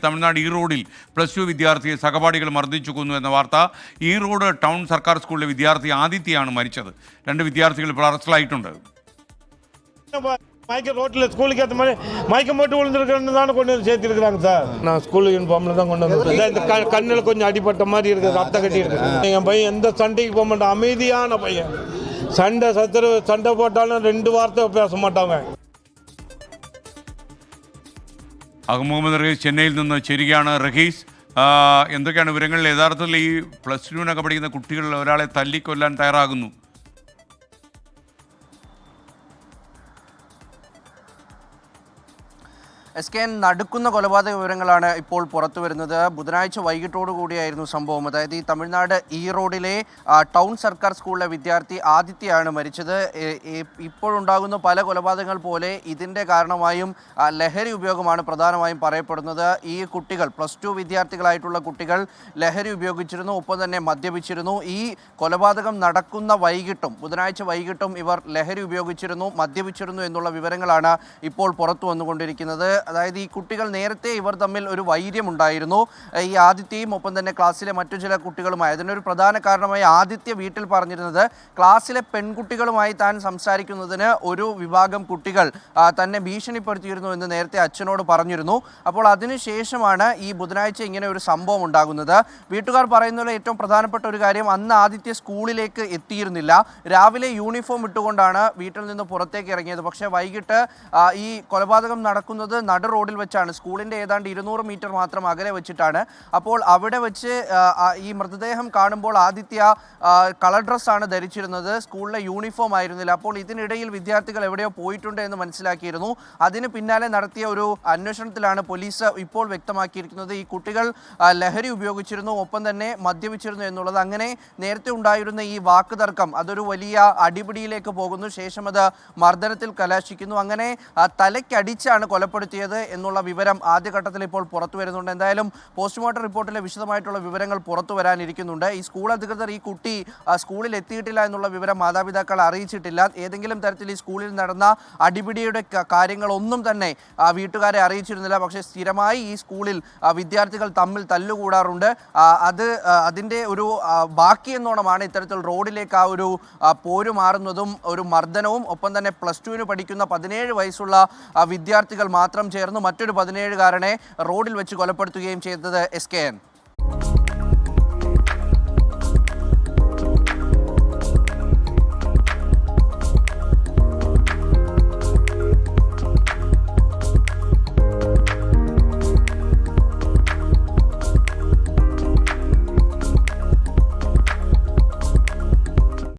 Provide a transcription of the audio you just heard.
തമിഴ്നാട് ഈറോഡിൽ +2 വിദ്യാർത്ഥിയെ സഹപാഠികൾ മർദ്ദിച്ചു കൊന്നു എന്ന വാർത്ത. ഈറോഡ് ടൗൺ സർക്കാർ സ്കൂളിലെ വിദ്യാർത്ഥി ആദിത്യയാണ് മരിച്ചത്. 2 വിദ്യാർത്ഥികൾ ഇപ്പോൾ അറസ്റ്റിലായിട്ടുണ്ട്. ரோட்டில் ஸ்கூலுக்கு ஏற்ற மாதிரி மயக்கம் போட்டு விழுந்துருக்கேன்னு தானே கொண்டு வந்து சேர்த்துருக்குறாங்க சார். நான் ஸ்கூல் யூனிஃபார்மில் தான் கொண்டு வந்து இந்த கண்ணில் கொஞ்சம் அடிப்பட்ட மாதிரி இருக்குது, ரத்தம் கட்டி இருக்குது. என் பையன் எந்த சண்டைக்கு போக மாட்டான், அமைதியான பையன். சண்டை போட்டாலும் 2 வார்த்தை பேச மாட்டாங்க. മുഹമ്മദ് റഹീസ് ചെന്നൈയിൽ നിന്ന് ചേരുകയാണ്. റഹീസ്, എന്തൊക്കെയാണ് വിവരങ്ങൾ? യഥാർത്ഥത്തിൽ ഈ +2 പഠിക്കുന്ന കുട്ടികൾ ഒരാളെ തല്ലിക്കൊല്ലാൻ തയ്യാറാകുന്നു. SKN നടുക്കുന്ന കൊലപാതക വിവരങ്ങളാണ് ഇപ്പോൾ പുറത്തു വരുന്നത്. ബുധനാഴ്ച വൈകിട്ടോടുകൂടിയായിരുന്നു സംഭവം. അതായത് ഈ തമിഴ്നാട് ഈറോഡിലെ ടൗൺ സർക്കാർ സ്കൂളിലെ വിദ്യാർത്ഥി ആദിത്യയാണ് മരിച്ചത്. ഇപ്പോഴുണ്ടാകുന്ന പല കൊലപാതകങ്ങൾ പോലെ ഇതിൻ്റെ കാരണമായും ലഹരി ഉപയോഗമാണ് പ്രധാനമായും പറയപ്പെടുന്നത്. ഈ കുട്ടികൾ +2 വിദ്യാർത്ഥികളായിട്ടുള്ള കുട്ടികൾ ലഹരി ഉപയോഗിച്ചിരുന്നു, ഒപ്പം തന്നെ മദ്യപിച്ചിരുന്നു. ഈ കൊലപാതകം നടക്കുന്ന ബുധനാഴ്ച വൈകിട്ടും ഇവർ ലഹരി ഉപയോഗിച്ചിരുന്നു, മദ്യപിച്ചിരുന്നു എന്നുള്ള വിവരങ്ങളാണ് ഇപ്പോൾ പുറത്തു വന്നുകൊണ്ടിരിക്കുന്നത്. അതായത് ഈ കുട്ടികൾ നേരത്തെ ഇവർ തമ്മിൽ ഒരു വൈര്യമുണ്ടായിരുന്നു, ഈ ആദിത്യയും ഒപ്പം തന്നെ ക്ലാസ്സിലെ മറ്റു ചില കുട്ടികളുമായി. അതിനൊരു പ്രധാന കാരണമായി ആദിത്യ വീട്ടിൽ പറഞ്ഞിരുന്നത് ക്ലാസ്സിലെ പെൺകുട്ടികളുമായി താൻ സംസാരിക്കുന്നതിന് ഒരു വിഭാഗം കുട്ടികൾ തന്നെ ഭീഷണിപ്പെടുത്തിയിരുന്നു എന്ന് നേരത്തെ അച്ഛനോട് പറഞ്ഞിരുന്നു. അപ്പോൾ അതിനുശേഷമാണ് ഈ ബുധനാഴ്ച ഇങ്ങനെ ഒരു സംഭവം ഉണ്ടാകുന്നത്. വീട്ടുകാർ പറയുന്നതിൽ ഏറ്റവും പ്രധാനപ്പെട്ട ഒരു കാര്യം, അന്ന് ആദിത്യ സ്കൂളിലേക്ക് എത്തിയിരുന്നില്ല. രാവിലെ യൂണിഫോം ഇട്ടുകൊണ്ടാണ് വീട്ടിൽ നിന്ന് പുറത്തേക്ക് ഇറങ്ങിയത്. പക്ഷേ വൈകിട്ട് ഈ കൊലപാതകം നടക്കുന്നത് നട റോഡിൽ വെച്ചാണ്. സ്കൂളിൻ്റെ ഏതാണ്ട് 200 മീറ്റർ മാത്രം അകലെ വെച്ചിട്ടാണ്. അപ്പോൾ അവിടെ വെച്ച് ഈ മൃതദേഹം കാണുമ്പോൾ ആദിത്യ കളർ ഡ്രസ്സാണ് ധരിച്ചിരുന്നത്, സ്കൂളിലെ യൂണിഫോം ആയിരുന്നില്ല. അപ്പോൾ ഇതിനിടയിൽ വിദ്യാർത്ഥികൾ എവിടെയോ പോയിട്ടുണ്ട് എന്ന് മനസ്സിലാക്കിയിരുന്നു. അതിന് പിന്നാലെ നടത്തിയ ഒരു അന്വേഷണത്തിലാണ് പോലീസ് ഇപ്പോൾ വ്യക്തമാക്കിയിരിക്കുന്നത് ഈ കുട്ടികൾ ലഹരി ഉപയോഗിച്ചിരുന്നു, ഒപ്പം തന്നെ മദ്യപിച്ചിരുന്നു എന്നുള്ളത്. അങ്ങനെ നേരത്തെ ഉണ്ടായിരുന്ന ഈ വാക്കുതർക്കം അതൊരു വലിയ അടിപിടിയിലേക്ക് പോകുന്നു. ശേഷം അത് മർദ്ദനത്തിൽ കലാശിക്കുന്നു. അങ്ങനെ തലയ്ക്കടിച്ചാണ് കൊലപ്പെടുത്തിയത് എന്നുള്ള വിവരം ആദ്യഘട്ടത്തിൽ ഇപ്പോൾ പുറത്തു വരുന്നുണ്ട്. എന്തായാലും പോസ്റ്റ്മോർട്ടം റിപ്പോർട്ടിലെ വിശദമായിട്ടുള്ള വിവരങ്ങൾ പുറത്തു വരാനിരിക്കുന്നുണ്ട്. ഈ സ്കൂൾ അധികൃതർ ഈ കുട്ടി സ്കൂളിൽ എത്തിയിട്ടില്ല എന്നുള്ള വിവരം മാതാപിതാക്കളെ അറിയിച്ചിട്ടില്ല. ഏതെങ്കിലും തരത്തിൽ ഈ സ്കൂളിൽ നടന്ന അടിപിടിയുടെ കാര്യങ്ങളൊന്നും തന്നെ വീട്ടുകാരെ അറിയിച്ചിരുന്നില്ല. പക്ഷേ സ്ഥിരമായി ഈ സ്കൂളിൽ വിദ്യാർത്ഥികൾ തമ്മിൽ തല്ലുകൂടാറുണ്ട്. അതിൻ്റെ ഒരു ബാക്കി എന്നോണമാണ് ഇത്തരത്തിൽ റോഡിലേക്ക് ആ ഒരു പോരു മാറുന്നതും ഒരു മർദ്ദനവും. ഒപ്പം തന്നെ +2 പഠിക്കുന്ന 17 വയസ്സുള്ള വിദ്യാർത്ഥികൾ മാത്രം ചേർന്ന് മറ്റൊരു 17കാരനെ റോഡിൽ വെച്ച് കൊലപ്പെടുത്തുകയും ചെയ്തത് SKN.